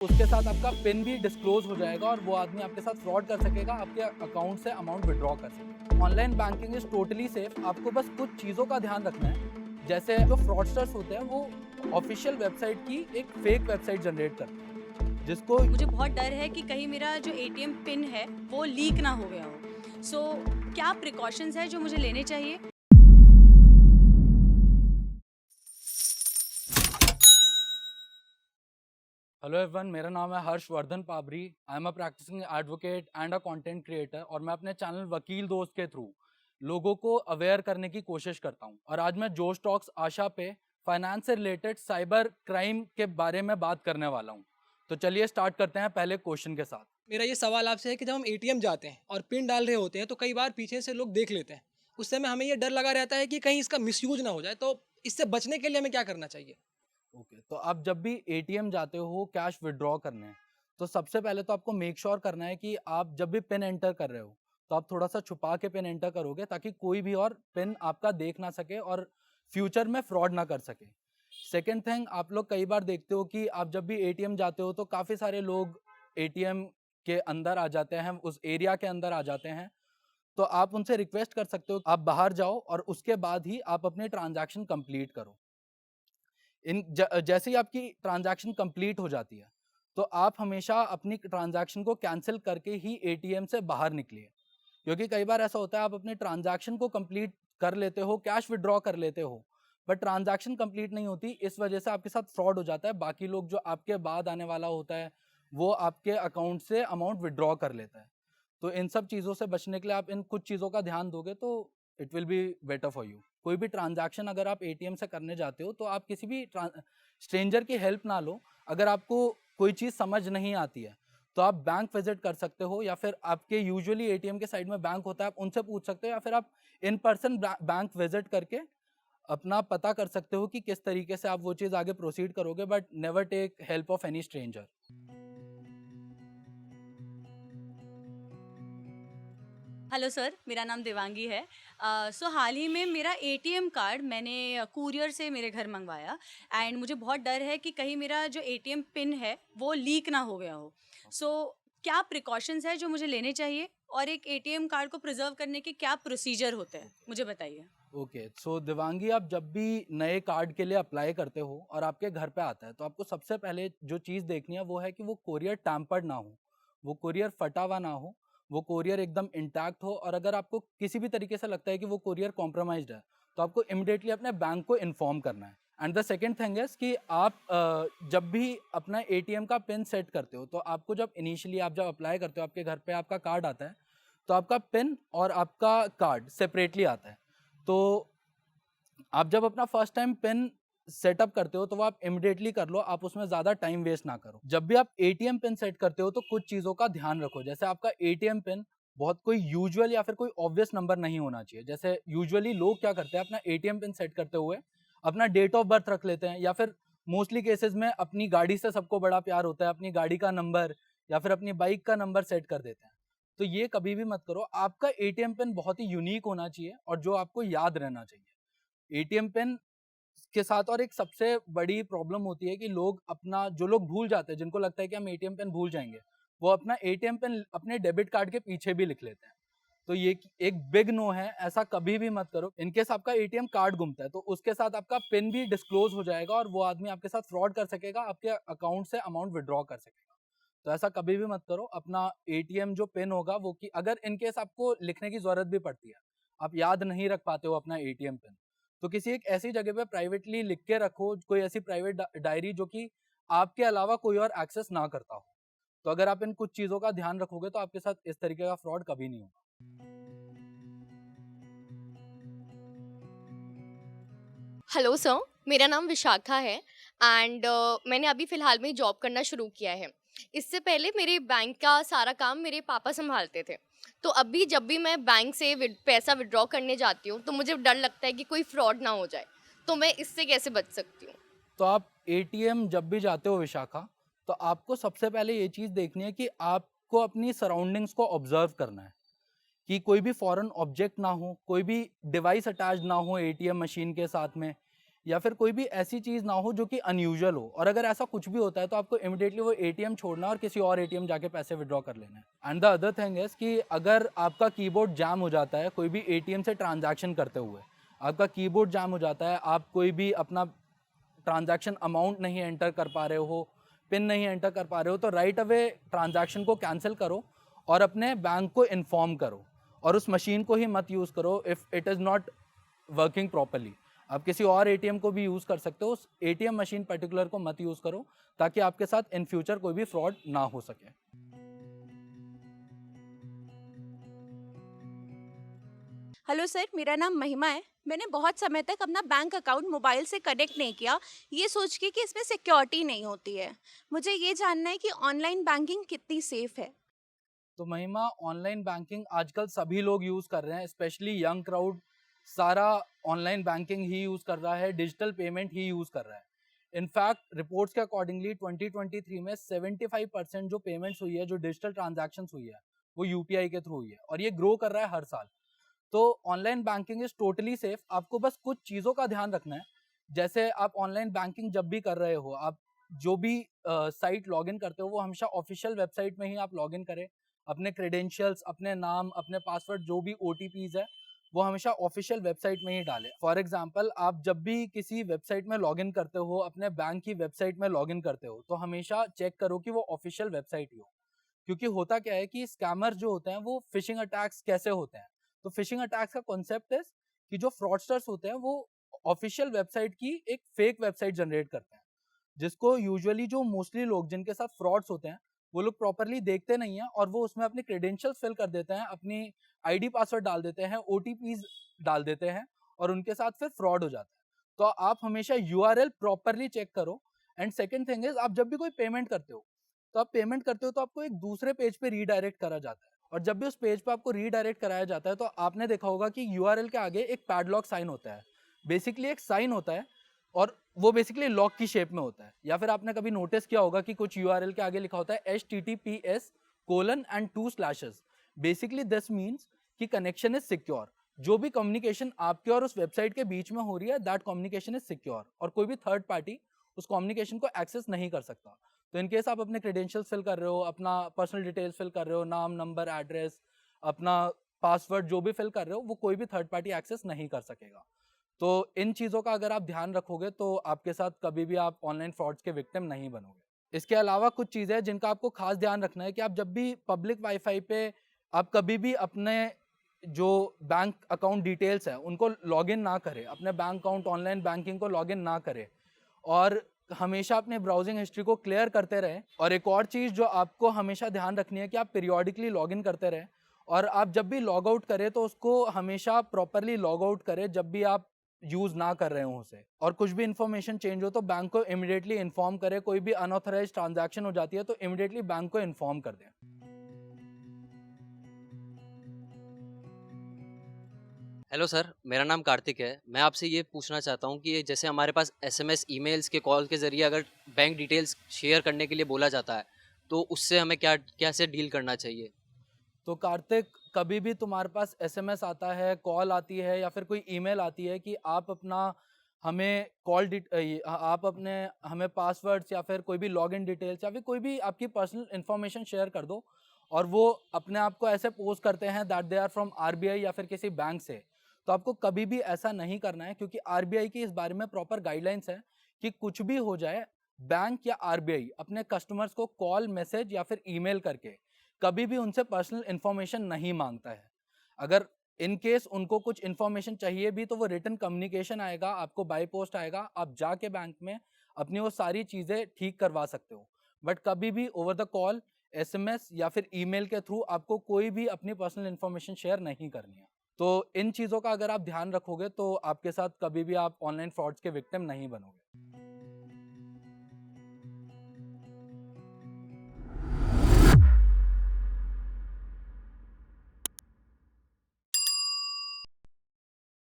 उसके साथ आपका पिन भी डिस्क्लोज हो जाएगा और वो आदमी आपके साथ फ्रॉड कर सकेगा, आपके अकाउंट से अमाउंट विड्रॉ कर सकेगा। Online banking is totally safe. आपको बस कुछ चीज़ों का ध्यान रखना है, जैसे जो फ्रॉडस्टर्स होते हैं वो ऑफिशियल वेबसाइट की एक फेक वेबसाइट जनरेट करते हैं, जिसको मुझे बहुत डर है कि कहीं मेरा जो एटीएम पिन है वो लीक ना हो गया हो। सो क्या प्रिकॉशंस है जो मुझे लेने चाहिए? हेलो एवरीवन, मेरा नाम है Harshvardhan Pabri. I am a practising advocate and a content creator और मैं अपने चैनल वकील दोस्त के थ्रू लोगों को अवेयर करने की कोशिश करता हूं। और आज मैं जोश टॉक्स आशा पे फाइनेंस से रिलेटेड साइबर क्राइम के बारे में बात करने वाला हूं। तो चलिए स्टार्ट करते हैं पहले क्वेश्चन के साथ। मेरा ये सवाल आपसे है कि जब हम एटीएम जाते हैं और पिन डाल रहे होते हैं तो कई बार पीछे से लोग देख लेते हैं। उस समय हमें ये डर लगा रहता है कि कहीं इसका मिसयूज ना हो जाए, तो इससे बचने के लिए हमें क्या करना चाहिए? ओके, तो आप जब भी एटीएम जाते हो कैश विड्रॉ करने, तो सबसे पहले तो आपको मेक श्योर करना है कि आप जब भी पिन एंटर कर रहे हो तो आप थोड़ा सा छुपा के पिन एंटर करोगे, ताकि कोई भी और पिन आपका देख ना सके और फ्यूचर में फ्रॉड ना कर सके। सेकेंड थिंग, आप लोग कई बार देखते हो कि आप जब भी एटीएम जाते हो तो काफ़ी सारे लोग एटीएम के अंदर आ जाते हैं, उस एरिया के अंदर आ जाते हैं। तो आप उनसे रिक्वेस्ट कर सकते हो आप बाहर जाओ और उसके बाद ही आप अपने ट्रांजैक्शन कंप्लीट करो। जैसे ही आपकी ट्रांजैक्शन कंप्लीट हो जाती है तो आप हमेशा अपनी ट्रांजैक्शन को कैंसिल करके ही एटीएम से बाहर निकलिए, क्योंकि कई बार ऐसा होता है आप अपने ट्रांजैक्शन को कंप्लीट कर लेते हो, कैश विड्रॉ कर लेते हो, बट ट्रांजैक्शन कंप्लीट नहीं होती। इस वजह से आपके साथ फ्रॉड हो जाता है। बाकी लोग जो आपके बाद आने वाला होता है वो आपके अकाउंट से अमाउंट विड्रॉ कर लेता है। तो इन सब चीज़ों से बचने के लिए आप इन कुछ चीज़ों का ध्यान दोगे तो it will be better for you. कोई भी ट्रांजैक्शन अगर आप एटीएम से करने जाते हो तो आप किसी भी स्ट्रेंजर की हेल्प ना लो। अगर आपको कोई चीज़ समझ नहीं आती है तो आप बैंक विजिट कर सकते हो, या फिर आपके यूजुअली एटीएम के साइड में बैंक होता है, आप उनसे पूछ सकते हो, या फिर आप इन पर्सन बैंक विजिट करके अपना पता कर सकते हो कि किस तरीके से आप वो चीज़ आगे प्रोसीड करोगे, but never take help of any stranger. Hello sir, मेरा नाम देवांगी है। सो हाल ही में मेरा एटीएम कार्ड मैंने कुरियर से मेरे घर मंगवाया एंड मुझे बहुत डर है कि कहीं मेरा जो एटीएम पिन है वो लीक ना हो गया हो। सो क्या प्रिकॉशंस है जो मुझे लेने चाहिए और एक एटीएम कार्ड को प्रिजर्व करने के क्या प्रोसीजर होते हैं, मुझे बताइए। ओके, सो दिवांगी, आप जब भी नए कार्ड के लिए अप्लाई करते हो और आपके घर पे आता है तो आपको सबसे पहले जो चीज़ देखनी है वो है कि वो कोरियर टैम्पर्ड ना हो, वो कोरियर फटा हुआ ना हो, वो कोरियर एकदम इंटैक्ट हो। और अगर आपको किसी भी तरीके से लगता है कि वो कोरियर कॉम्प्रोमाइज्ड है तो आपको इमिडिएटली अपने बैंक को इन्फॉर्म करना है। And the second thing is कि आप जब भी अपना एटीएम का पिन सेट करते हो तो आपको जब इनिशियली आप जब अप्लाई करते हो आपके घर पे आपका कार्ड आता है तो आपका पिन और आपका कार्ड सेपरेटली आता है। तो आप जब अपना फर्स्ट टाइम पिन सेटअप करते हो तो वो आप इमिडिएटली कर लो, आप उसमें ज़्यादा टाइम वेस्ट ना करो। जब भी आप एटीएम पिन सेट करते हो तो कुछ चीज़ों का ध्यान रखो, जैसे आपका एटीएम पिन बहुत कोई यूजुअल या फिर कोई ऑब्वियस नंबर नहीं होना चाहिए। जैसे यूजुअली लोग क्या करते हैं, अपना एटीएम पिन सेट करते हुए अपना डेट ऑफ बर्थ रख लेते हैं, या फिर मोस्टली केसेस में अपनी गाड़ी से सबको बड़ा प्यार होता है, अपनी गाड़ी का नंबर या फिर अपनी बाइक का नंबर सेट कर देते हैं। तो ये कभी भी मत करो। आपका एटीएम पिन बहुत ही यूनिक होना चाहिए और जो आपको याद रहना चाहिए। एटीएम पिन के साथ और एक सबसे बड़ी प्रॉब्लम होती है कि लोग अपना जो लोग भूल जाते हैं, जिनको लगता है कि हम एटीएम पिन भूल जाएंगे, वो अपना एटीएम पिन अपने डेबिट कार्ड के पीछे भी लिख लेते हैं। तो ये एक बिग नो है, ऐसा कभी भी मत करो। इनकेस आपका एटीएम कार्ड गुमता है तो उसके साथ आपका पिन भी डिस्क्लोज हो जाएगा और वो आदमी आपके साथ फ्रॉड कर सकेगा, आपके अकाउंट से अमाउंट विड्रॉ कर सकेगा। तो ऐसा कभी भी मत करो। अपना एटीएम जो पिन होगा वो, कि अगर इनकेस आपको लिखने की जरूरत भी पड़ती है, आप याद नहीं रख पाते हो अपना एटीएम पिन, तो किसी एक ऐसी जगह पे प्राइवेटली लिख के रखो, कोई ऐसी प्राइवेट डायरी जो कि आपके अलावा कोई और एक्सेस ना करता हो। तो अगर आप इन कुछ चीज़ों का ध्यान रखोगे तो आपके साथ इस तरीके का फ्रॉड कभी नहीं होगा। हेलो सर, मेरा नाम विशाखा है एंड मैंने अभी फ़िलहाल में जॉब करना शुरू किया है। इससे पहले मेरे बैंक का सारा काम मेरे पापा सँभालते थे। तो अभी जब भी मैं बैंक से पैसा विथड्रॉ करने जाती हूँ, तो मुझे डर लगता है कि कोई फ्रॉड ना हो जाए। तो मैं इससे कैसे बच सकती हूँ? तो आप एटीएम जब भी जाते हो विशाखा, तो आपको सबसे पहले ये चीज़ देखनी है कि आपको अपनी सराउंडिंग्स को ऑब्जर्व करना है कि कोई भी फॉरेन ऑब्जेक्ट ना हो, कोई भी डिवाइस अटैच ना हो एटीएम मशीन के साथ में, या फिर कोई भी ऐसी चीज़ ना हो जो कि अनयूजुअल हो, और अगर ऐसा कुछ भी होता है तो आपको इमिडिएटली वो एटीएम छोड़ना और किसी और एटीएम जाके पैसे विड्रॉ कर लेना है। And the other thing is कि अगर आपका कीबोर्ड जैम हो जाता है कोई भी एटीएम से ट्रांजैक्शन करते हुए, आपका कीबोर्ड जैम हो जाता है, आप कोई भी अपना ट्रांजैक्शन अमाउंट नहीं एंटर कर पा रहे हो, पिन नहीं एंटर कर पा रहे हो, तो राइट अवे ट्रांजैक्शन को कैंसिल करो और अपने बैंक को इन्फॉर्म करो, और उस मशीन को ही मत यूज़ करो if it is not working properly. आप किसी और एटीएम को भी यूज़ कर सकते हो, उस एटीएम मशीन पर्टिकुलर को मत यूज़ करो, ताकि आपके साथ इन फ्यूचर कोई भी फ्रॉड ना हो सके। हेलो सर, मेरा नाम महिमा है। मैंने बहुत समय तक अपना बैंक अकाउंट मोबाइल से कनेक्ट नहीं किया, ये सोच के कि इसमें सिक्योरिटी नहीं होती है। मुझे ये जानना है कि ऑनलाइन बैंकिंग कितनी सेफ है। तो महिमा, ऑनलाइन बैंकिंग आजकल सभी लोग यूज़ कर रहे हैं, स्पेशली यंग क्राउड सारा ऑनलाइन बैंकिंग ही यूज़ कर रहा है, डिजिटल पेमेंट ही यूज़ कर रहा है। इनफैक्ट रिपोर्ट्स के अकॉर्डिंगली 2023 में 75% जो पेमेंट्स हुई है, जो डिजिटल ट्रांजैक्शंस हुई है, वो यूपीआई के थ्रू हुई है, और ये ग्रो कर रहा है हर साल। तो online banking is totally safe. आपको बस कुछ चीज़ों का ध्यान रखना है, जैसे आप ऑनलाइन बैंकिंग जब भी कर रहे हो, आप जो भी साइट लॉगिन करते हो वो हमेशा ऑफिशियल वेबसाइट में ही आप लॉगिन करें। अपने क्रेडेंशियल्स, अपने नाम, अपने पासवर्ड, जो भी ओटीपीज है, वो हमेशा ऑफिशियल वेबसाइट में ही डालें। फॉर एग्जांपल, आप जब भी किसी वेबसाइट में लॉगिन करते हो, अपने बैंक की वेबसाइट में लॉगिन करते हो, तो हमेशा चेक करो कि वो ऑफिशियल वेबसाइट ही हो। क्योंकि होता क्या है कि स्कैमर जो होते हैं वो फिशिंग अटैक्स कैसे होते हैं, तो फिशिंग अटैक्स का कॉन्सेप्ट है कि जो फ्रॉडस्टर्स होते हैं वो ऑफिशियल वेबसाइट की एक फेक वेबसाइट जनरेट करते हैं, जिसको यूजुअली जो मोस्टली लोग जिनके साथ फ्रॉड्स होते हैं वो लोग प्रॉपरली देखते नहीं हैं, और वो उसमें अपनी क्रेडेंशियल्स फिल कर देते हैं, अपनी आईडी पासवर्ड डाल देते हैं, ओटीपीज डाल देते हैं, और उनके साथ फिर फ्रॉड हो जाता है। तो आप हमेशा यूआरएल प्रॉपरली चेक करो। एंड सेकेंड थिंग इज, आप जब भी कोई पेमेंट करते हो, तो आप पेमेंट करते हो तो आपको एक दूसरे पेज पे रीडायरेक्ट करा जाता है, और जब भी उस पेज पे आपको रीडायरेक्ट कराया जाता है तो आपने देखा होगा कि यूआरएल के आगे एक पैडलॉक साइन होता है। बेसिकली एक साइन होता है, और वो बेसिकली लॉक की शेप में होता है। या फिर आपने कभी नोटिस किया होगा कि कुछ यूआरएल के आगे लिखा होता है https://। बेसिकली दिस मीन्स कि कनेक्शन इज सिक्योर। जो भी कम्युनिकेशन आपके और उस वेबसाइट के बीच में हो रही है, दैट कम्युनिकेशन इज सिक्योर, और कोई भी थर्ड पार्टी उस कम्युनिकेशन को एक्सेस नहीं कर सकता। तो इनकेस आप अपने क्रेडेंशियल्स फिल कर रहे हो, अपना पर्सनल डिटेल्स फिल कर रहे हो, नाम, नंबर, एड्रेस, अपना पासवर्ड जो भी फिल कर रहे हो, वो कोई भी थर्ड पार्टी एक्सेस नहीं कर सकेगा। तो इन चीज़ों का अगर आप ध्यान रखोगे तो आपके साथ कभी भी आप ऑनलाइन फ्रॉड्स के विक्टिम नहीं बनोगे। इसके अलावा कुछ चीज़ें हैं जिनका आपको खास ध्यान रखना है कि आप जब भी पब्लिक वाईफाई पे, आप कभी भी अपने जो बैंक अकाउंट डिटेल्स है उनको लॉगिन ना करें, अपने बैंक अकाउंट ऑनलाइन बैंकिंग को लॉगिन ना करें, और हमेशा अपने ब्राउजिंग हिस्ट्री को क्लियर करते रहें। और एक और चीज़ जो आपको हमेशा ध्यान रखनी है कि आप पीरियोडिकली लॉगिन करते रहें, और आप जब भी लॉग आउट करें तो उसको हमेशा प्रॉपरली लॉग आउट करें जब भी आप यूज़ ना कर रहे हो उसे। और कुछ भी इन्फॉर्मेशन चेंज हो तो बैंक को इमीडिएटली इन्फॉर्म करें। कोई भी अनऑथराइज्ड ट्रांजैक्शन हो जाती है तो इमीडिएटली बैंक को इन्फॉर्म कर दें। हेलो सर, मेरा नाम कार्तिक है। मैं आपसे ये पूछना चाहता हूँ कि जैसे हमारे पास एसएमएस, ईमेल्स के कॉल के ज़रिए अगर बैंक डिटेल्स शेयर करने के लिए बोला जाता है, तो उससे हमें कैसे डील करना चाहिए? तो कार्तिक, कभी भी तुम्हारे पास एसएमएस आता है, कॉल आती है, या फिर कोई ईमेल आती है कि आप अपना हमें आप अपने हमें पासवर्ड्स या फिर कोई भी लॉगिन डिटेल्स या फिर कोई भी आपकी पर्सनल इन्फॉर्मेशन शेयर कर दो, और वो अपने आप को ऐसे पोस्ट करते हैं that they are from RBI या फिर किसी बैंक से, तो आपको कभी भी ऐसा नहीं करना है, क्योंकि आरबीआई की इस बारे में प्रॉपर गाइडलाइंस है कि कुछ भी हो जाए, बैंक या आरबीआई अपने कस्टमर्स को कॉल, मैसेज या फिर ईमेल करके कभी भी उनसे पर्सनल इन्फॉर्मेशन नहीं मांगता है। अगर इन केस उनको कुछ इन्फॉर्मेशन चाहिए भी तो वो रिटन कम्युनिकेशन आएगा, आपको बाय पोस्ट आएगा, आप जाके बैंक में अपनी वो सारी चीज़ें ठीक करवा सकते हो। बट कभी भी ओवर द कॉल, एसएमएस या फिर ईमेल के थ्रू आपको कोई भी अपनी पर्सनल इन्फॉर्मेशन शेयर नहीं करनी है। तो इन चीज़ों का अगर आप ध्यान रखोगे तो आपके साथ कभी भी आप ऑनलाइन फ्रॉड्स के विक्टिम नहीं बनोगे।